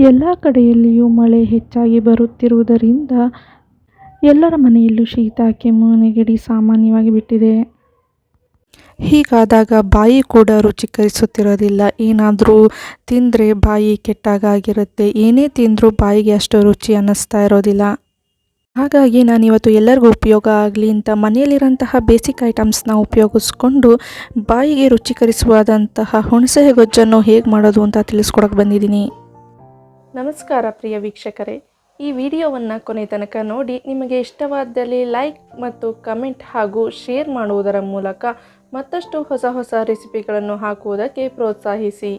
ಎಲ್ಲ ಕಡೆಯಲ್ಲಿಯೂ ಮಳೆ ಹೆಚ್ಚಾಗಿ ಬರುತ್ತಿರುವುದರಿಂದ ಎಲ್ಲರ ಮನೆಯಲ್ಲೂ ಶೀತ, ಕೆಮ್ಮು, ನೆಗಡಿ ಸಾಮಾನ್ಯವಾಗಿ ಬಿಟ್ಟಿದೆ. ಹೀಗಾದಾಗ ಬಾಯಿ ಕೂಡ ರುಚಿಕರಿಸುತ್ತಿರೋದಿಲ್ಲ. ಏನಾದರೂ ತಿಂದರೆ ಬಾಯಿ ಕೆಟ್ಟಾಗಿರುತ್ತೆ. ಏನೇ ತಿಂದರೂ ಬಾಯಿಗೆ ಅಷ್ಟು ರುಚಿ ಅನ್ನಿಸ್ತಾ ಇರೋದಿಲ್ಲ. ಹಾಗಾಗಿ ನಾನಿವತ್ತು ಎಲ್ಲರಿಗೂ ಉಪಯೋಗ ಆಗಲಿ ಅಂತ ಮನೆಯಲ್ಲಿರೋಂತಹ ಬೇಸಿಕ್ ಐಟಮ್ಸ್ನ ಉಪಯೋಗಿಸ್ಕೊಂಡು ಬಾಯಿಗೆ ರುಚಿಕರಿಸುವಾದಂತಹ ಹುಣಸೆ ಗೊಜ್ಜನ್ನು ಹೇಗೆ ಮಾಡೋದು ಅಂತ ತಿಳಿಸ್ಕೊಡಕ್ಕೆ ಬಂದಿದ್ದೀನಿ. ನಮಸ್ಕಾರ ಪ್ರಿಯ ವೀಕ್ಷಕರೇ, ಈ ವಿಡಿಯೋವನ್ನು ಕೊನೆ ತನಕ ನೋಡಿ ನಿಮಗೆ ಇಷ್ಟವಾದಲ್ಲಿ ಲೈಕ್ ಮತ್ತು ಕಮೆಂಟ್ ಹಾಗೂ ಶೇರ್ ಮಾಡುವುದರ ಮೂಲಕ ಮತ್ತಷ್ಟು ಹೊಸ ರೆಸಿಪಿಗಳನ್ನು ಹಾಕುವುದಕ್ಕೆ ಪ್ರೋತ್ಸಾಹಿಸಿ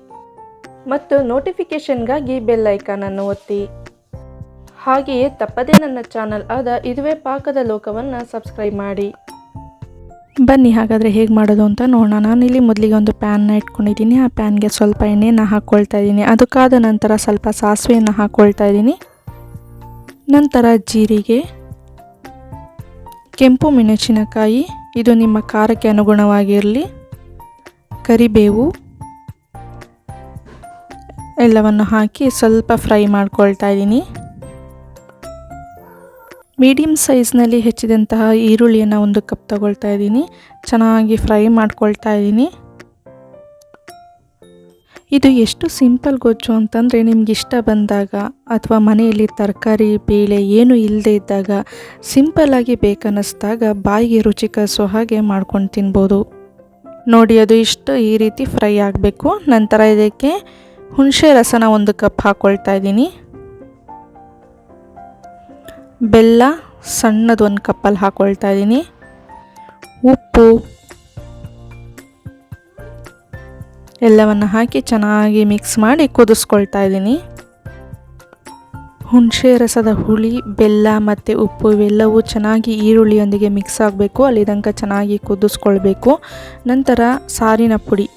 ಮತ್ತು ನೋಟಿಫಿಕೇಷನ್ಗಾಗಿ ಬೆಲ್ ಐಕಾನನ್ನು ಒತ್ತಿ. ಹಾಗೆಯೇ ತಪ್ಪದೇ ನನ್ನ ಚಾನಲ್ ಆದ ಇದುವೇ ಪಾಕದ ಲೋಕವನ್ನು ಸಬ್ಸ್ಕ್ರೈಬ್ ಮಾಡಿ. ಬನ್ನಿ ಹಾಗಾದರೆ ಹೇಗೆ ಮಾಡೋದು ಅಂತ ನೋಡೋಣ. ನಾನಿಲ್ಲಿ ಮೊದಲಿಗೆ ಒಂದು ಪ್ಯಾನ್ನ ಇಟ್ಕೊಂಡಿದ್ದೀನಿ. ಆ ಪ್ಯಾನ್ಗೆ ಸ್ವಲ್ಪ ಎಣ್ಣೆಯನ್ನು ಹಾಕ್ಕೊಳ್ತಾ ಇದ್ದೀನಿ. ಅದಕ್ಕಾದ ನಂತರ ಸ್ವಲ್ಪ ಸಾಸಿವೆಯನ್ನು ಹಾಕ್ಕೊಳ್ತಾ ಇದ್ದೀನಿ. ನಂತರ ಜೀರಿಗೆ, ಕೆಂಪು ಮೆಣಸಿನಕಾಯಿ, ಇದು ನಿಮ್ಮ ಖಾರಕ್ಕೆ ಅನುಗುಣವಾಗಿರಲಿ, ಕರಿಬೇವು ಎಲ್ಲವನ್ನು ಹಾಕಿ ಸ್ವಲ್ಪ ಫ್ರೈ ಮಾಡ್ಕೊಳ್ತಾ ಇದ್ದೀನಿ. ಮೀಡಿಯಮ್ ಸೈಜ್ನಲ್ಲಿ ಹೆಚ್ಚಿದಂತಹ ಈರುಳ್ಳಿಯನ್ನು 1 ಕಪ್ ತಗೊಳ್ತಾ ಇದ್ದೀನಿ. ಚೆನ್ನಾಗಿ ಫ್ರೈ ಮಾಡ್ಕೊಳ್ತಾ ಇದ್ದೀನಿ. ಇದು ಎಷ್ಟು ಸಿಂಪಲ್ ಗೊಜ್ಜು ಅಂತಂದರೆ ನಿಮ್ಗೆ ಇಷ್ಟ ಬಂದಾಗ ಅಥವಾ ಮನೆಯಲ್ಲಿ ತರಕಾರಿ ಬೇಳೆ ಏನು ಇಲ್ಲದೆ ಇದ್ದಾಗ ಸಿಂಪಲ್ಲಾಗಿ ಬೇಕನ್ನಿಸ್ದಾಗ ಬಾಯಿಗೆ ರುಚಿಕರಿಸೋ ಹಾಗೆ ಮಾಡ್ಕೊಂಡು ತಿನ್ಬೋದು. ನೋಡಿ, ಅದು ಈ ರೀತಿ ಫ್ರೈ ಆಗಬೇಕು. ನಂತರ ಇದಕ್ಕೆ ಹುಣಸೆ ರಸನ 1 ಕಪ್ ಹಾಕ್ಕೊಳ್ತಾ ಇದ್ದೀನಿ. ಬೆಲ್ಲ ಸಣ್ಣದು 1 ಕಪ್ಪಲ್ಲಿ ಹಾಕ್ಕೊಳ್ತಾ ಇದ್ದೀನಿ. ಉಪ್ಪು ಎಲ್ಲವನ್ನು ಹಾಕಿ ಚೆನ್ನಾಗಿ ಮಿಕ್ಸ್ ಮಾಡಿ ಕುದಿಸ್ಕೊಳ್ತಾ ಇದ್ದೀನಿ. ಹುಣಸೆ ರಸದ ಹುಳಿ, ಬೆಲ್ಲ ಮತ್ತು ಉಪ್ಪು ಇವೆಲ್ಲವೂ ಚೆನ್ನಾಗಿ ಈರುಳ್ಳಿಯೊಂದಿಗೆ ಮಿಕ್ಸ್ ಆಗಬೇಕು. ಅಲ್ಲಿ ತನಕ ಚೆನ್ನಾಗಿ ಕುದಿಸ್ಕೊಳ್ಬೇಕು. ನಂತರ ಸಾರಿನ ಪುಡಿ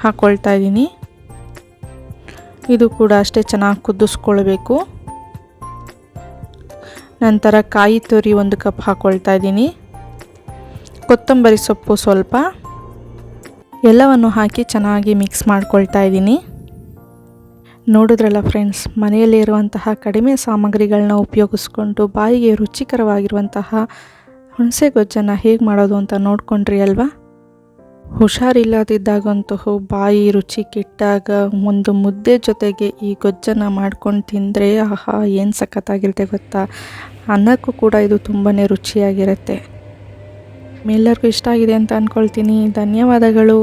ಹಾಕ್ಕೊಳ್ತಾ ಇದ್ದೀನಿ. ಇದು ಕೂಡ ಅಷ್ಟೇ ಚೆನ್ನಾಗಿ ಕುದಿಸ್ಕೊಳ್ಬೇಕು. ನಂತರ ಕಾಯಿ ತುರಿ 1 ಕಪ್ ಹಾಕ್ಕೊಳ್ತಾ ಇದ್ದೀನಿ. ಕೊತ್ತಂಬರಿ ಸೊಪ್ಪು ಸ್ವಲ್ಪ, ಎಲ್ಲವನ್ನು ಹಾಕಿ ಚೆನ್ನಾಗಿ ಮಿಕ್ಸ್ ಮಾಡ್ಕೊಳ್ತಾ ಇದ್ದೀನಿ. ನೋಡಿದ್ರಲ್ಲ ಫ್ರೆಂಡ್ಸ್, ಮನೆಯಲ್ಲಿರುವಂತಹ ಕಡಿಮೆ ಸಾಮಗ್ರಿಗಳನ್ನ ಉಪಯೋಗಿಸ್ಕೊಂಡು ಬಾಯಿಗೆ ರುಚಿಕರವಾಗಿರುವಂತಹ ಹುಣಸೆ ಗೊಜ್ಜನ್ನು ಹೇಗೆ ಮಾಡೋದು ಅಂತ ನೋಡ್ಕೊಂಡ್ರಿ ಅಲ್ವಾ. ಹುಷಾರಿಲ್ಲದಿದ್ದಾಗಂತೂ ಬಾಯಿ ರುಚಿ ಕೆಟ್ಟಾಗ ಒಂದು ಮುದ್ದೆ ಜೊತೆಗೆ ಈ ಗೊಜ್ಜನ್ನು ಮಾಡ್ಕೊಂಡು ತಿಂದರೆ ಆಹಾ ಏನು ಸಖತ್ತಾಗಿರುತ್ತೆ ಗೊತ್ತಾ. ಅನ್ನಕ್ಕೂ ಕೂಡ ಇದು ತುಂಬಾ ರುಚಿಯಾಗಿರುತ್ತೆ. ಎಲ್ಲರಿಗೂ ಇಷ್ಟ ಆಗಿದೆ ಅಂತ ಅಂದ್ಕೊಳ್ತೀನಿ. ಧನ್ಯವಾದಗಳು.